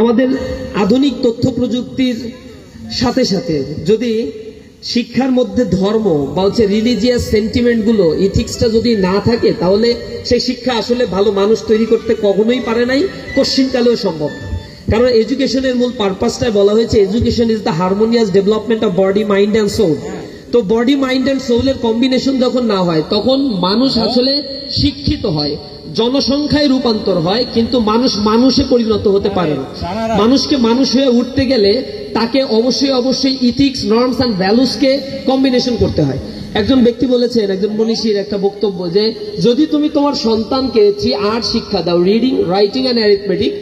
আমাদের আধুনিক তথ্য প্রযুক্তির সাথে সাথে যদি শিক্ষার মধ্যে ধর্ম বা হচ্ছে রিলিজিয়াস সেন্টিমেন্ট গুলো, ইথিক্সটা যদি না থাকে, তাহলে সেই শিক্ষা আসলে ভালো মানুষ তৈরি করতে কখনোই পারে নাই, কোশ্চিনকালেও সম্ভব না। কারণ এডুকেশনের মূল পারপাসটাই বলা হয়েছে education is the harmonious development of body, mind and soul. তো বডি, মাইন্ড অ্যান্ড সোলের কম্বিনেশন যখন না হয়, তখন মানুষ আসলে শিক্ষিত হয়, জনসংখ্যায় রূপান্তর হয়, কিন্তু মানুষ মানুষে পরিণত হতে পারে না। মানুষকে মানুষ হয়ে উঠতে গেলে তাকে অবশ্যই ইথিক্স, নর্মস অ্যান্ড ভ্যালুসকে কম্বিনেশন করতে হয়। একজন ব্যক্তি বলেছেন, একজন মনীষীর একটা বক্তব্য, যে যদি তুমি তোমার সন্তানকে 3 আর্ট শিক্ষা দাও, রিডিং, রাইটিং অ্যান্ড অ্যারিথমেটিক,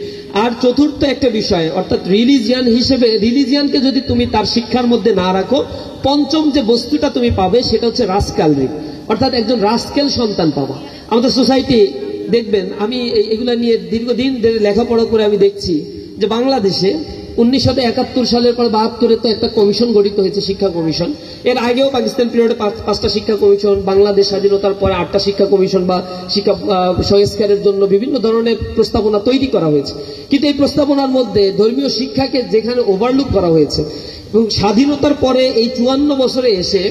আর চতুর্থ একটা বিষয় অর্থাৎ রিলিজিয়ান হিসেবে, রিলিজিয়ানকে যদি তুমি তার শিক্ষার মধ্যে না রাখো, পঞ্চম যে বস্তুটা তুমি পাবে সেটা হচ্ছে রাস্কালরি, অর্থাৎ একজন রাস্কেল সন্তান পাবা। আমাদের সোসাইটি দেখবেন, আমি এগুলা নিয়ে দীর্ঘদিন ধরে লেখাপড়া করে আমি দেখছি যে বাংলাদেশে 1971 সালের পর 72-এ তো একটা কমিশন গঠিত হয়েছে, শিক্ষা কমিশন। এর আগেও পাকিস্তান পিরিয়ডে 5টা শিক্ষা কমিশন, বাংলাদেশ স্বাধীনতার পরে 8টা শিক্ষা কমিশন বা শিক্ষা সংস্কারের জন্য বিভিন্ন ধরনের প্রস্তাবনা তৈরি করা হয়েছে। কিন্তু এই প্রস্তাবনার মধ্যে ধর্মীয় শিক্ষাকে যেখানে ওভারলুক করা হয়েছে, এবং স্বাধীনতার পরে এই 54 বছরে এসে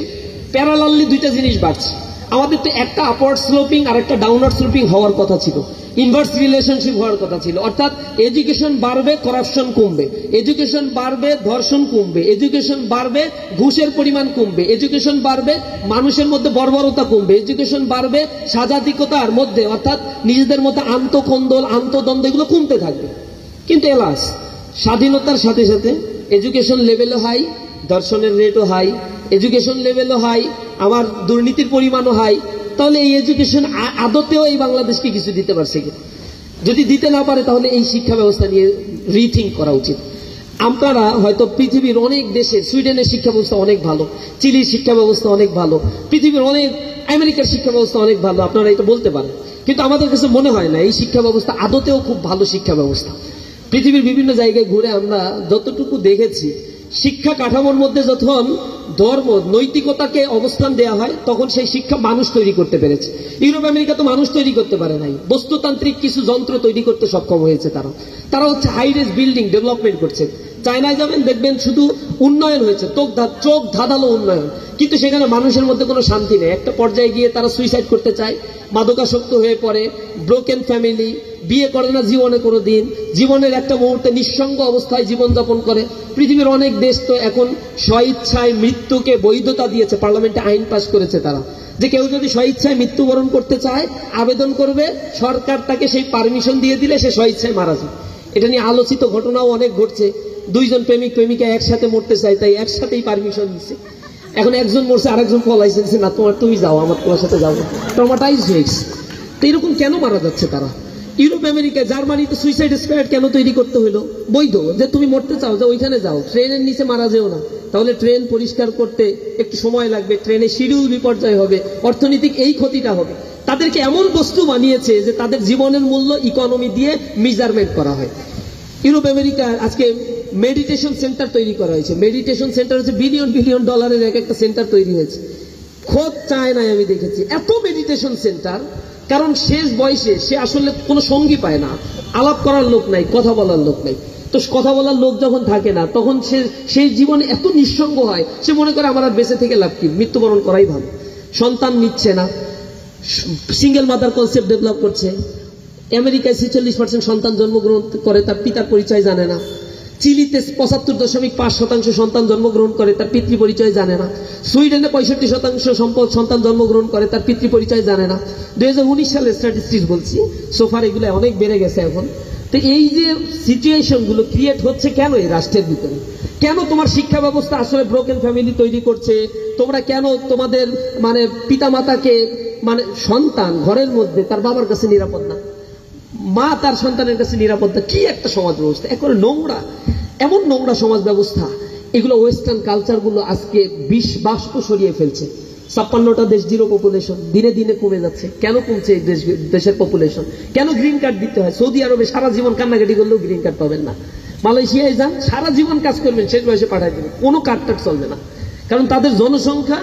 প্যারালালি 2টা জিনিস বাড়ছে। আমাদের তো একটা আপওয়ার্ড স্লোপিং আর একটা ডাউনওয়ার্ড স্লোপিং হওয়ার কথা ছিল, ইনভার্স রিলেশনশিপ হওয়ার কথা ছিল। অর্থাৎ এডুকেশন বাড়বে, করাপশন কমবে, এডুকেশন বাড়বে, ধর্ষণ কমবে, এডুকেশন বাড়বে, ঘুষের পরিমাণ কমবে, এডুকেশন বাড়বে, মানুষের মধ্যে বর্বরতা কমবে, এডুকেশন বাড়বে, সাজাতিকতার মধ্যে অর্থাৎ নিজেদের মধ্যে আন্তঃকন্দল, আন্তঃদ্বন্দ্ব এগুলো কমতে থাকবে। কিন্তু এলাস স্বাধীনতার সাথে সাথে এডুকেশন লেভেলও হাই, ধর্ষণের রেটও হাই, এডুকেশন লেভেলও হাই, আমার দুর্নীতির পরিমাণও হাই। তাহলে এই এডুকেশন আদতেও এই বাংলাদেশকে কিছু দিতে পারছে কিনা? যদি দিতে না পারে, তাহলে এই শিক্ষা ব্যবস্থা নিয়ে রিথিঙ্ক করা উচিত। আপনারা হয়তো পৃথিবীর অনেক দেশে, সুইডেনের শিক্ষা ব্যবস্থা অনেক ভালো, চিলির শিক্ষা ব্যবস্থা অনেক ভালো, পৃথিবীর অনেক, আমেরিকার শিক্ষা ব্যবস্থা অনেক ভালো, আপনারা এটা বলতে পারেন। কিন্তু আমাদের কাছে মনে হয় না এই শিক্ষা ব্যবস্থা আদতেও খুব ভালো শিক্ষা ব্যবস্থা। পৃথিবীর বিভিন্ন জায়গায় ঘুরে আমরা যতটুকু দেখেছি, শিক্ষা কাঠামোর মধ্যে যখন ধর্ম, নৈতিকতাকে অবস্থান দেওয়া হয়, তখন সেই শিক্ষা মানুষ তৈরি করতে পেরেছে। ইউরোপ আমেরিকা তো মানুষ তৈরি করতে পারে নাই, বস্তুতান্ত্রিক কিছু যন্ত্র তৈরি করতে সক্ষম হয়েছে। তারা হচ্ছে হাইরেজ বিল্ডিং ডেভেলপমেন্ট করছে। চায়নায় যাবেন, দেখবেন শুধু উন্নয়ন হয়েছে, চোখ ধাঁধালো উন্নয়ন, কিন্তু সেখানে মানুষের মধ্যে কোনো শান্তি নেই। একটা পর্যায়ে গিয়ে তারা সুইসাইড করতে চায়, মাদকাসক্ত হয়ে পড়ে, ব্রোকেন ফ্যামিলি, বিয়ে করে না জীবনে কোনো দিন, জীবনের একটা মুহূর্তে নিঃসঙ্গ অবস্থায় জীবনযাপন করে। পৃথিবীর অনেক দেশ তো এখন স্বইচ্ছায় মৃত্যুকে বৈধতা দিয়েছে, পার্লামেন্টে আইন পাস করেছে তারা, যে কেউ যদি স্বইচ্ছায় মৃত্যুবরণ করতে চায় আবেদন করবে, সরকার তাকে সেই পারমিশন দিয়ে দিলে সে স্বইচ্ছায় মারা যায়। এটা নিয়ে আলোচিত ঘটনাও অনেক ঘটছে। 2 জন প্রেমিক প্রেমিকা একসাথে মরতে চায়, তাই একসাথেই পারমিশন দিচ্ছে। এখন একজন মরছে, আরেকজন পলাইছে, না তুমি যাও, আমার তোমার সাথে যাবো, ট্রমাটাইজ হয়েছে। তো এরকম কেন মারা যাচ্ছে তারা? ইউরোপ আমেরিকা, জার্মানিতে সুইসাইড স্কোয়াড কেন তৈরি করতে হলো? বৈধ, যে তুমি মরতে চাও যে ওইখানে যাও, ট্রেনের নিচে মারা যেও না, তাহলে ট্রেন পরিষ্কার করতে একটু সময় লাগবে, ট্রেনে শিডিউল বিপর্যয় হবে, অর্থনৈতিক এই ক্ষতিটা হবে। তাদেরকে এমন বস্তু বানিয়েছে যে তাদের জীবনের মূল্য ইকোনমি দিয়ে মেজারমেন্ট করা হয়। ইউরোপ আমেরিকার আজকে মেডিটেশন সেন্টার তৈরি করা হয়েছে। মেডিটেশন সেন্টার হচ্ছে বিলিয়ন বিলিয়ন ডলারের একটা সেন্টার তৈরি হয়েছে। খোঁজ চায় নাই আমি দেখেছি এত মেডিটেশন সেন্টার, কারণ শেষ বয়সে সে আসলে কোনো সঙ্গী পায় না, আলাপ করার লোক নাই, কথা বলার লোক নাই। তো কথা বলার লোক যখন থাকে না, তখন সেই জীবনে এত নিঃসঙ্গ হয়, সে মনে করে আমার আর বেঁচে থেকে লাভ কি, মৃত্যুবরণ করাই ভালো। সন্তান নিচ্ছে না, সিঙ্গেল মাদার কনসেপ্ট ডেভেলপ করছে। আমেরিকায় 46% সন্তান জন্মগ্রহণ করে, তার পিতার পরিচয় জানে না। চিলিতে 75.5% সন্তান জন্মগ্রহণ করে, তার পিতৃ পরিচয় জানে না। সুইডেনে 65% সন্তান জন্মগ্রহণ করে, তার পিতৃ পরিচয় জানে না। 2019 সালের স্ট্যাটিস্টিক্স বলছি, সোফার এগুলো অনেক বেড়ে গেছে এখন। তো এই যে সিচুয়েশন গুলো ক্রিয়েট হচ্ছে কেন এই রাষ্ট্রের ভিতরে? কেন তোমার শিক্ষা ব্যবস্থা আসলে ব্রোকেন ফ্যামিলি তৈরি করছে? তোমরা কেন তোমাদের পিতামাতাকে, সন্তান ঘরের মধ্যে তার বাবার কাছে নিরাপদ না, মা তার সন্তানের কাছে নিরাপদ না? কি একটা সমাজ ব্যবস্থা, একেবারে নোংরা, এমন নোংরা সমাজ ব্যবস্থা। এগুলো ওয়েস্টার্ন কালচার গুলো আজকে বিষ বাষ্প সরিয়ে ফেলছে। 56টা দেশ, 0 পপুলেশন, দিনে দিনে কমে যাচ্ছে। কেন কমছে এই দেশের পপুলেশন? কেন গ্রিন কার্ড দিতে হয়? সৌদি আরবে সারা জীবন কান্নাকাটি করলেও গ্রিন কার্ড পাবেন না। মালয়েশিয়ায় যান, সারা জীবন কাজ করবেন, শেষ বয়সে পাঠায় দেবেন, কোনো কার্ড টার্ড চলবে না। কারণ তাদের জনসংখ্যা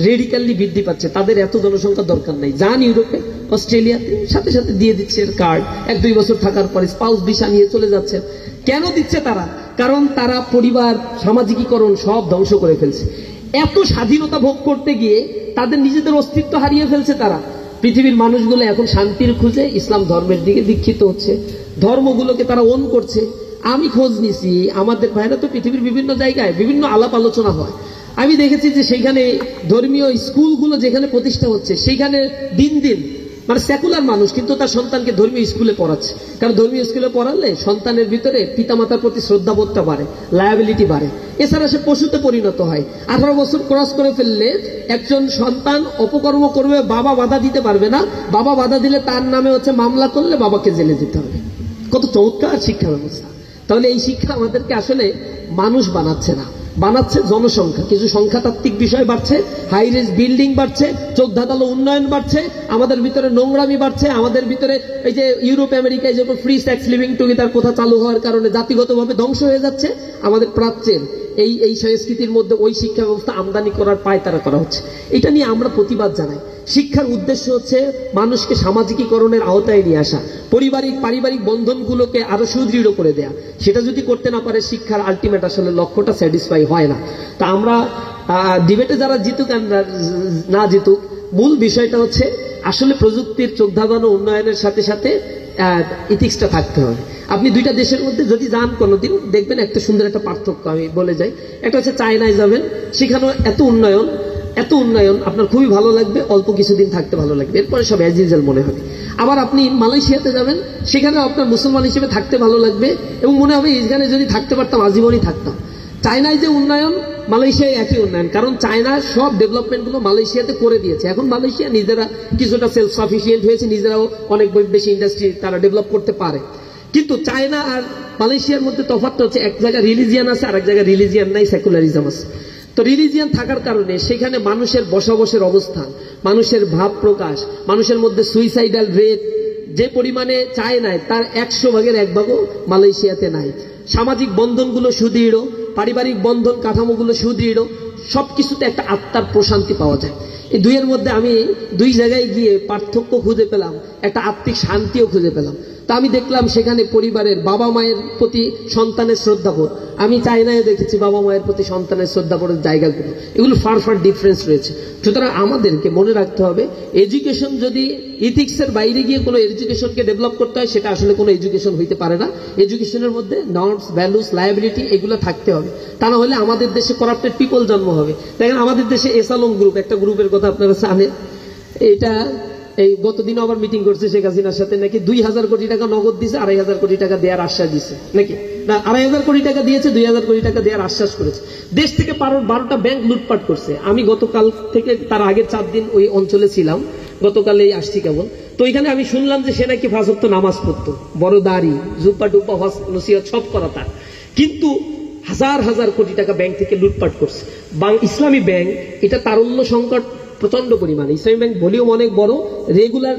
রেডিক্যালি বৃদ্ধি পাচ্ছে, তাদের এত জনসংখ্যা দরকার নাই। যান ইউরোপে, অস্ট্রেলিয়াতে, সাথে সাথে দিয়ে দিচ্ছে কার্ড, 1-2 বছর থাকার পরে স্পাউস ভিসা নিয়ে চলে যাচ্ছেন। কেন দিচ্ছে তারা? কারণ তারা পরিবার, সামাজিকীকরণ সব ধ্বংস করে ফেলছে। এত স্বাধীনতা ভোগ করতে গিয়ে তাদের নিজেদের অস্তিত্ব হারিয়ে ফেলছে তারা। পৃথিবীর মানুষগুলো এখন শান্তির খুঁজে ইসলাম ধর্মের দিকে দীক্ষিত হচ্ছে, ধর্মগুলোকে তারা ওন করছে। আমি খোঁজ নিছি, আমাদের ভাইরা তো পৃথিবীর বিভিন্ন জায়গায় বিভিন্ন আলাপ আলোচনা হয়, আমি দেখেছি যে সেইখানে ধর্মীয় স্কুলগুলো যেখানে প্রতিষ্ঠা হচ্ছে সেইখানে দিন দিন মানে সেকুলার মানুষ কিন্তু তার সন্তানকে ধর্মীয় স্কুলে পড়াচ্ছে। কারণ ধর্মীয় স্কুলে পড়ালে সন্তানের ভিতরে পিতামাতার প্রতি শ্রদ্ধাবোধটা বাড়ে, লায়াবিলিটি বাড়ে। এছাড়া সে পশুতে পরিণত হয়। 18 বছর ক্রস করে ফেললে একজন সন্তান অপকর্ম করবে, বাবা বাধা দিতে পারবে না। বাবা বাধা দিলে তার নামে হচ্ছে মামলা করলে বাবাকে জেলে দিতে হবে। কত চমৎকার শিক্ষা ব্যবস্থা! তাহলে এই শিক্ষা আমাদেরকে আসলে মানুষ বানাচ্ছে না, বানাচ্ছে জনসংখ্যা। কিছু সংখ্যাতাত্ত্বিক বিষয় বাড়ছে, হাই রেজ বিল্ডিং বাড়ছে, চোখ ধাঁধালো উন্নয়ন বাড়ছে, আমাদের ভিতরে নোংরামি বাড়ছে, আমাদের ভিতরে এই যে ইউরোপ আমেরিকায় যখন ফ্রি সেক্স লিভিং টুগেদার প্রথা চালু হওয়ার কারণে জাতিগতভাবে ধ্বংস হয়ে যাচ্ছে আমাদের প্রাচ্যের এই সংস্কৃতির মধ্যে ওই শিক্ষা ব্যবস্থা আমদানি করার পায়তারা করা হচ্ছে। এটা নিয়ে আমরা প্রতিবাদ জানাই। শিক্ষার উদ্দেশ্য হচ্ছে মানুষকে সামাজিকীকরণের আওতায় নিয়ে আসা, পারিবারিক বন্ধনগুলোকে আরো সুদৃঢ় করে দেয়া। সেটা যদি করতে না পারে শিক্ষার আলটিমেট আসলে লক্ষ্যটা স্যাটিসফাই হয় না। তা আমরা ডিবেটে যারা জিতুক আর না জিতুক, মূল বিষয়টা হচ্ছে আসলে প্রযুক্তির চোখ ধাঁধানো উন্নয়নের সাথে সাথে ইথিক্সটা থাকতে হবে। আপনি দুইটা দেশের মধ্যে যদি যান কোনোদিন, দেখবেন একটা সুন্দর একটা পার্থক্য আমি বলে যাই। একটা হচ্ছে চায়নায় যাবেন, সেখানেও এত উন্নয়ন আপনার খুবই ভালো লাগবে, অল্প কিছুদিন থাকতে ভালো লাগবে, এরপরে সব অ্যাজ ইউজুয়াল মনে হবে। আবার আপনি মালয়েশিয়াতে যাবেন, সেখানে আপনার মুসলমান হিসেবে থাকতে ভালো লাগবে এবং মনে হবে এখানে যদি থাকতে পারতাম আজীবনই থাকতাম। চায়নায় যে উন্নয়ন, মালয়েশিয়ায় একই উন্নয়ন। কারণ চায়না সব ডেভেলপমেন্টগুলো মালয়েশিয়াতে করে দিয়েছে। এখন মালয়েশিয়া নিজেরা কিছুটা সেলফ সাফিসিয়েন্ট হয়েছে, নিজেরাও অনেক বেশি ইন্ডাস্ট্রি তারা ডেভেলপ করতে পারে। কিন্তু চায়না আর মালয়েশিয়ার মধ্যে তফাৎটা হচ্ছে, এক জায়গায় রিলিজিয়ান আছে আর এক জায়গায় রিলিজিয়ান নাই, সেকুলারিজম আছে। তো রিলিজিয়ান থাকার কারণে সেখানে মানুষের বসবাসের অবস্থান, মানুষের ভাব প্রকাশ, মানুষের মধ্যে সুইসাইডাল রেট যে পরিমাণে চায়নায় তার 100 ভাগের 1 ভাগও মালয়েশিয়াতে নাই। সামাজিক বন্ধনগুলো সুদৃঢ়, পারিবারিক বন্ধন কাঠামোগুলো সুদৃঢ়, সবকিছুতে একটা আত্মার প্রশান্তি পাওয়া যায়। এই দুইয়ের মধ্যে আমি দুই জায়গায় গিয়ে পার্থক্য খুঁজে পেলাম, একটা আত্মিক শান্তিও খুঁজে পেলাম। তা আমি দেখলাম সেখানে পরিবারের বাবা মায়ের প্রতি সন্তানের শ্রদ্ধাবোধ, আমি চায়নায় দেখেছি বাবা মায়ের প্রতি সন্তানের শ্রদ্ধাবোধের জায়গাগুলো, এগুলো ফার ডিফারেন্স রয়েছে। সুতরাং আমাদেরকে মনে রাখতে হবে, এডুকেশন যদি ইথিক্সের বাইরে গিয়ে কোনো এডুকেশনকে ডেভেলপ করতে হয়, সেটা আসলে কোনো এডুকেশন হইতে পারে না। এডুকেশনের মধ্যে নর্মস, ভ্যালুস, লায়াবিলিটি এগুলো থাকতে হবে। তা না হলে আমাদের দেশে করাপ্টেড পিপল জন্ম হবে। দেখেন আমাদের দেশে এসালম গ্রুপ, একটা গ্রুপের কথা আপনারা জানেন, এটা এই গতদিন আবার মিটিং করছে শেখ হাসিনার সাথে, নাকি 2000 কোটি টাকা নগদ দিছে, 2500 কোটি টাকা দেওয়ার আশ্বাস দিছে, নাকি না 2500 কোটি টাকা দিয়েছে, 2000 কোটি টাকা দেওয়ার আশ্বাস করেছে। দেশ থেকে 12টা ব্যাংক লুটপাট করছে। আমি গতকাল থেকে তার আগের 4 দিন ওই অঞ্চলে ছিলাম, গতকালেই আসছি কেবল। তো এখানে আমি শুনলাম যে সে নাকি 5 ওয়াক্ত নামাজ পড়তো, বড় দাড়ি, জুব্বা টুব্বা, হজ নসিহত সব করা তার, কিন্তু হাজার কোটি টাকা ব্যাংক থেকে লুটপাট করছে। ইসলামী ব্যাংক, এটা তারল্য সংকট প্রচন্ড পরিমাণে, ইসলামী ব্যাংক ভলিউম অনেক বড়, রেগুলার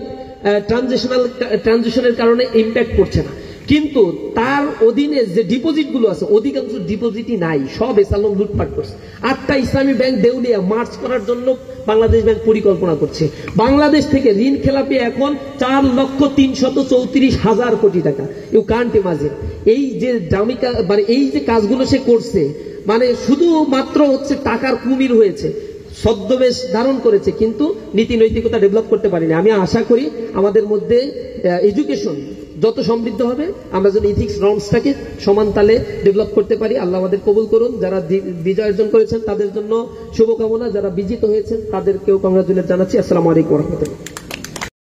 ট্রানজিশনের কারণে ইম্প্যাক্ট করছে না, কিন্তু তার অধীনে যে ডিপোজিটগুলো আছে অধিকাংশ ডিপোজিটই নাই, সব এসালম লুটপাট করছে। 8টা ইসলামী ব্যাংক দেউলিয়া, মার্চ করার জন্য বাংলাদেশ ব্যাংক পরিকল্পনা করছে। বাংলাদেশ থেকে ঋণ খেলাপি এখন 4,334,000 কোটি টাকা। You can't imagine. এই যে দামিকা মানে এই যে কাজগুলো সে করছে, মানে শুধুমাত্র হচ্ছে টাকার কুমির হয়েছে, ছদ্মবেশ ধারণ করেছে, কিন্তু নীতি নৈতিকতা ডেভেলপ করতে পারিনি। আমি আশা করি আমাদের মধ্যে এডুকেশন যত সমৃদ্ধ হবে, আমরা যেন ইথিক্স নর্মসটাকে সমান তালে ডেভেলপ করতে পারি। আল্লাহ আমাদের কবুল করুন। যারা বিজয় অর্জন করেছেন তাদের জন্য শুভকামনা, যারা বিজিত হয়েছেন তাদেরকেও কংগ্রাচুলেট জানাচ্ছি। আসসালামু আলাইকুম ওয়া রাহমাতুল্লাহ।